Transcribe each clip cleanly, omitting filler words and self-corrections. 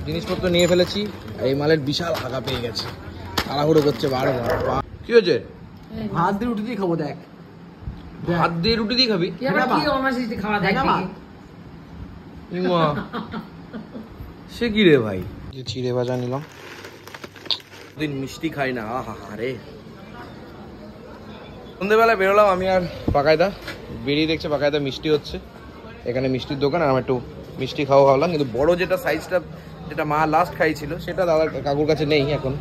জিনিসপত্র নিয়ে ফেলেছি, এই মালের বিশাল হাগা পেয়ে গেছে, তাড়াহুড়ো করছে বারবার। কি হয়েছে? ভাত দিয়ে রুটি দিয়ে খাবো। দেখ ভাত দিয়ে রুটি দিয়ে খাবি? সে কি রে ভাই? চিড়ে ভাজা নিলাম, দিন মিষ্টি খাই না। আরে সন্ধ্যেবেলা বেরোলাম আমি আর পাকায়দা, বেরিয়ে দেখছে পাকায়দা মিষ্টি হচ্ছে, এখানে মিষ্টির দোকান, আর একটু মিষ্টি খাওয়া ভাবলাম। কিন্তু বড় যেটা সাইজটা, যেটা মা লাস্ট খাইছিল, সেটা দাদার কাকুর কাছে নেই এখন,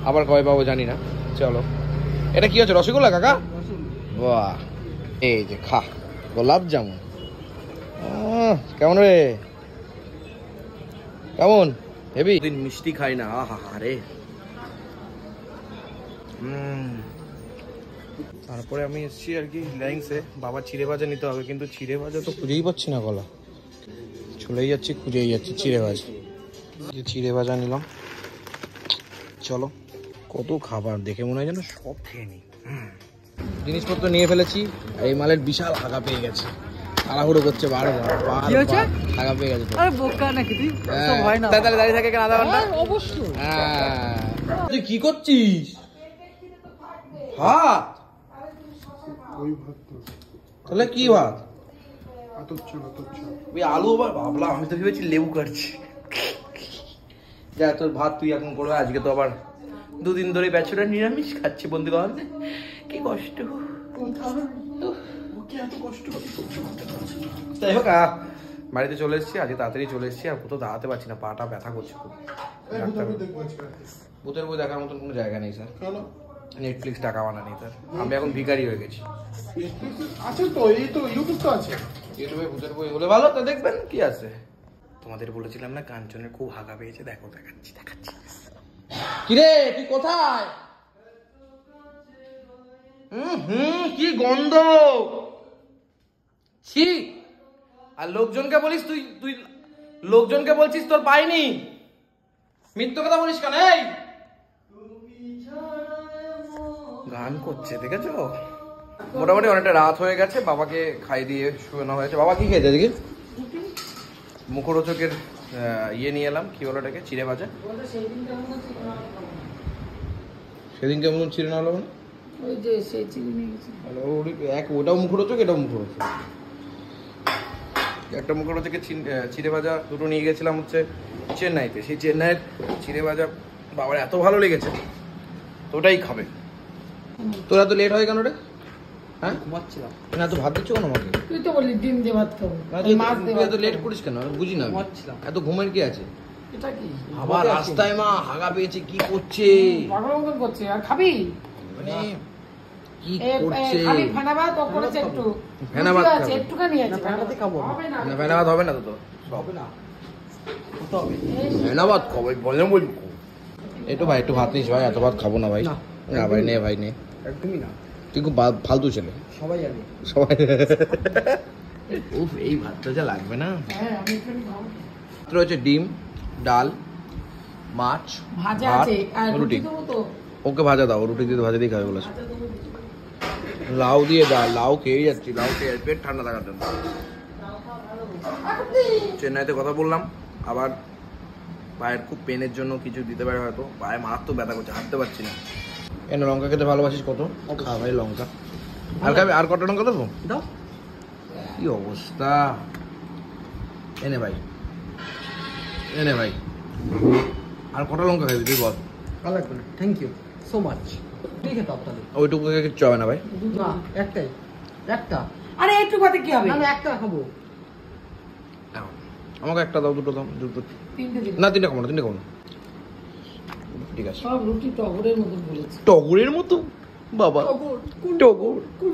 আবার কবে পাবো জানি না। চলো, এটা কি হচ্ছে? রসগোল্লা কাকা? বাহ, এই যে খা, গোলাপ জামুন। কেমন রে, কেমন? হেভি। দিন মিষ্টি খাই না। আরে তারপরে আমি এসেছি আর কি ল্যাংসে, বাবা চিড়ে ভাজা নিতে হবে, কিন্তু চিড়ে ভাজা তো খুঁজেই পাচ্ছি না, গলা চলেই যাচ্ছি, খুঁজেই যাচ্ছি চিড়ে ভাজা। চিড়ে ভাজা নিলাম। চলো, কত খাবার দেখে মনে হয় যেন সব খেয়ে নিই। জিনিসপত্র নিয়ে ফেলেছি, এই মালের বিশাল হাগা পেয়ে গেছে, তাড়াহুড়ো করছে বারবার। হাগা পেয়ে গেছে। দাঁড়িয়ে থাকে কেন আধা ঘন্টা? অবশ্যই। তুই কি করছিস? ভাত? তাহলে কি ভাত? আলু? আবার ভাবলাম, আমি তো ভেবেছি লেবু কাটছি। যা, তোর ভাত তুই এখন করবে। আজকে তো আবার দুদিন ধরে ব্যাচুলার নিরামিষ খাচ্ছি বন্ধু বান্ধব। কি কষ্ট, যাই হোক বাড়িতে চলে এসেছি, আজকে তাড়াতাড়ি চলে এসেছি, আর কোথাও দাঁড়াতে পারছি না, পাটা ব্যথা করছে খুব। ভূতের বই দেখার মতন কোনো জায়গা নেই স্যার, নেটফ্লিক্স টাকা বানা নেই স্যার, আমি এখন ভিখারি হয়ে গেছি। ইউটিউবে ভূতের বই হলে ভালো, তো দেখবেন কি আছে। তোমাদের বলেছিলাম না কাঞ্চনের খুব হাগা পেয়েছে, দেখো দেখাচ্ছি। কিরে তুই কোথায়? কি গন্ধ, ছি। আর লোকজনকে বলিস তুই লোকজনকে বলছিস তোর পাইনি, মিথ্যে কথা বলিস কেন? এই গান করছে দেখেছো? মোটামুটি অনেকটা রাত হয়ে গেছে, বাবাকে খাই দিয়ে শুয়ানো হয়েছে। বাবা কি খেয়েছে আজকে? মুখরোচকের ইয়ে নিয়ে এলাম, কি বলো এটাকে, চিড়ে ভাজা। সেদিন কেমন চিড়ে না হলো মানে? ওটাও মুখরোচক, এটাও মুখরোচক। একটা মুখরোচকের চিড়ে ভাজা দুটো নিয়ে গেছিলাম হচ্ছে চেন্নাইতে, সেই চেন্নাইয়ের চিড়ে ভাজা বাবার এত ভালো লেগেছে, তো ওটাই খাবে। তোরা তো লেট হয় কেন রে? হ্যাঁ, ঘুমাচ্ছিলাম না তো। ভাত দিচ্ছ কেন আমাকে? তুই তো বললি ডিম দিয়ে ভাত খাবো, এত লেট করিস কেন? বুঝি না, এত ঘুমের কি আছে? এটা কি আবার রাস্তায় মা হাগা পেয়েছে, কি করছে? পাগল মতন করছে। আর খাবি মানে কি করছে? খালি ফেনা ভাত করেছে, একটু ফেনা ভাত আছে, একটুখানি আছে, ফেনাতে খাবো না। ফেনা ভাত হবে না তো, হবে না, ফেনা ভাত খাবো বলে বলি। একটু ভাই, একটু ভাত নিস ভাই, এত ভাত খাবো না ভাই। না ভাই, নে ভাই নে, একদমই না, তুই খুব ফালতু ছেলে। সবাই জানে, সবাই। উফ, এই ভাতটা যা লাগবে না। রয়েছে ডিম, ডাল, মাছ, ভাজা আছে, আর রুটি। ওকে ভাজা দাও, রুটি দিয়ে ভাজা দিয়ে খাবে বলেছে। লাউ দিয়ে ডাল, লাউ খেয়ে যাচ্ছি, লাউ খেয়ে পেট ঠান্ডা থাকার জন্য। চেন্নাইতে কথা বললাম, আবার পায়ের খুব পেনের জন্য কিছু দিতে পারে হয়তো, পায়ে মারাত্মক ব্যথা করছে, হাঁটতে পারছি না। এনে লঙ্কা খেতে ভালোবাসিস কত, খা ভাই লঙ্কা। আর খাবি? আর কটা লঙ্কা দেবো? দাও। কি অবস্থা, এনে ভাই, এনে ভাই, আর কটা লঙ্কা খাবি তুই বল? Thank you so much. ঠিক আছে, আপনাদের ওইটুকু কিচ্ছু হবে না ভাই। না, একটাই, একটা। আরে একটু ভাতে কি হবে? আমি একটা খাবো। আমাকে একটা দাও, দুটো দাও, দুটো। না, তিনটা খাবো না, তিনটা খাবো না। ঠিক আছে। সব রুটি টগরের মতো বলেছে। টগরের মতো? বাবা, টগর, কোন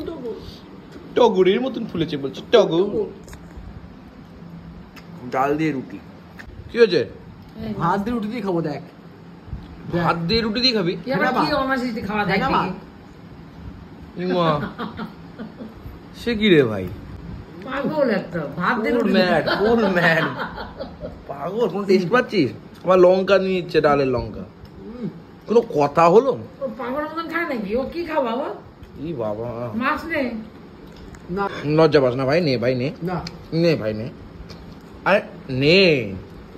টগর? টগরের মতন ফুলেছে বলছে, টগর। ডাল দিয়ে রুটি। কি হয়েছে? ভাত দিয়ে রুটি দিয়ে খাবো। দেখ, ভাত দিয়ে রুটি দিয়ে খাবি? সে কি রে ভাই? পাগল একটা, ভাত দিয়ে রুটি। পাগল, কোন টেস্ট পাচ্ছিস? আবার লঙ্কা নিয়ে নিচ্ছে, ডালের লঙ্কা। কোনো কথা হলো? পাগলের মতন খায় নাকি? ও কি খাও বাবা? ই বাবা, মাছ নে না, লজ্জা পাস না ভাই, নে ভাই নে, নে ভাই নে, আরে নে,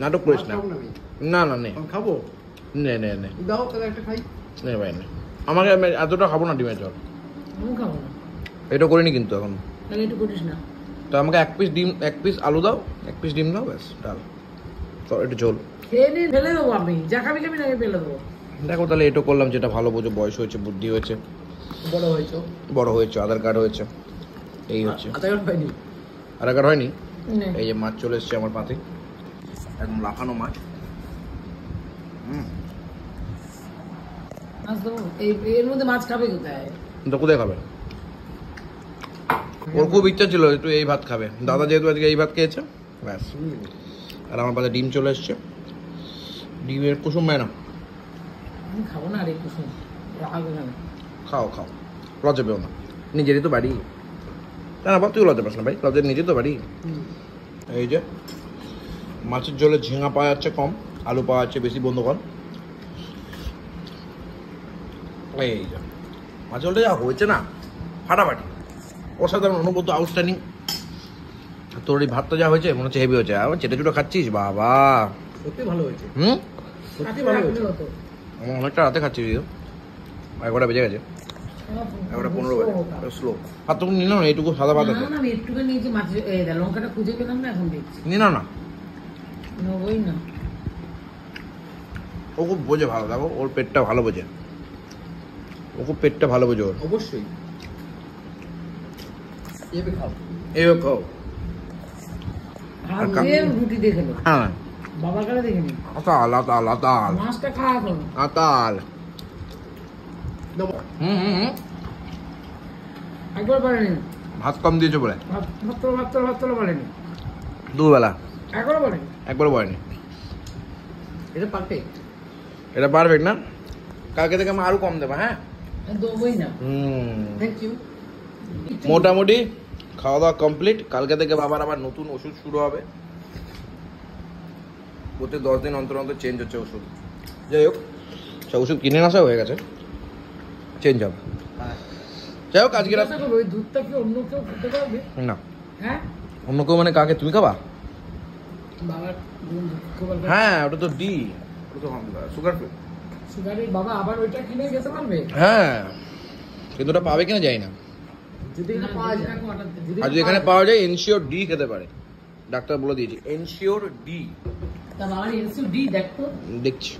নাটক করিস না। না না নে আমি খাবো নে নে নে দাও তাহলে একটা খাই নে ভাই নে আমাকে আমি এতটা খাবো না ডিমের ঝোল আমি খাবো না এটা করিনি কিন্তু এখন তাহলে একটু করিস না তো আমাকে এক পিস আলু দাও 1 পিস ডিম দাও ব্যাস ডাল তো একটু ঝোল খেয়ে নিয়ে ফেলে দেবো আমি যা খাবি খাবি না আমি ফেলে দেবো দেখো তাহলে এটা করলাম যেটা ভালো বোঝো বয়স হয়েছে বুদ্ধি হয়েছে বড় হয়েছো বড় হয়েছে আধার কার্ড হয়েছে এই হচ্ছে আধা ঘন্টা হয়নি আধার কার্ড হয়নি নে। এই যে মাছ চলে এসছে আমার পাতে একদম লাফানো মাছ মাছ দেবো এর মধ্যে মাছ খাবে কোথায় তো কোথায় খাবে ওর খুব ইচ্ছা ছিল একটু এই ভাত খাবে দাদা যেহেতু আজকে এই ভাত খেয়েছে ব্যাস আর আমার পাশে ডিম চলে এসছে ডিমের কুসুম না আমি খাবো না রে কুসুম রাখবে না খাও খাও লজ্জা পেও না নিজেরই তো বাড়ি না না বাবা তুই লজ্জা পাস না ভাই লজ্জা নিজের তো বাড়ি এই যে মাছের ঝোলে ঝিঙা পাওয়া যাচ্ছে কম আলু পাওয়া যাচ্ছে বেশি বন্ধুগণ এই যে মাছের ঝোলটা যা হয়েছে না ফাটাফাটি অসাধারণ অনুভূত আউটস্ট্যান্ডিং তোর এই ভাতটা যা হয়েছে মনে হচ্ছে হেভি হয়েছে আবার চেটে চুটো খাচ্ছিস বাবা সত্যি ভালো হয়েছে হুম সত্যি ভালো হয়েছে আমার অনেকটা রাতে খাচ্ছিস 11টা বেজে গেছে 11:15 বাজে স্লো ভাত তখন নিল না এইটুকু সাদা ভাত আছে না না আমি একটুখানি নিয়েছি মাছ লঙ্কাটা খুঁজে পেলাম না এখন দেখছি নি না না নেবই না ও খুব বোঝে ভালো দেখো ওর পেটটা ভালো বোঝে ও খুব পেটটা ভালো বোঝে ওর অবশ্যই এবে খাও এও খাও হাত দিয়ে রুটি দেখে নো হ্যাঁ বাবার কাছে দেখে নি আতাল আতাল আতাল মাছটা খা এখন আতাল দেবো হুম একবার পারেনি ভাত কম দিয়েছো বলে ভাত তোলা পারেনি দুবেলা একবার পারেনি একবারও বলেনি এটা পারফেক্ট এটা পারফেক্ট না কালকে থেকে আমি আরো কম দেবো হ্যাঁ দেবই না থ্যাংক ইউ মোটামুটি খাওয়া দাওয়া কমপ্লিট কালকে থেকে বাবার আবার নতুন ওষুধ শুরু হবে প্রত্যেক 10 দিন অন্তর অন্তর চেঞ্জ হচ্ছে ওষুধ যাই হোক সব ওষুধ কিনে আসা হয়ে গেছে চেঞ্জ হবে যাই হোক আজকে রাত জিজ্ঞাসা করো, ওই দুধটা কি অন্য কেউ খেতে পারবে না হ্যাঁ অন্য কেউ মানে কাকে তুমি খাবা বাবার সুগার হ্যাঁ ওটা তো ডি ওটা তো সুগার ফ্রি সুগারের বাবা আবার ওইটা কিনে খেতে পারবে হ্যাঁ কিন্তু ওটা পাবে কিনা যাই না যদি এটা পাওয়া যায় যদি আর যদি এখানে পাওয়া যায় এনশিওর ডি খেতে পারে ডাক্তার বলে দিয়েছি এনশিওর ডি তা বাবার এনসিউ ডি দেখতো দেখছি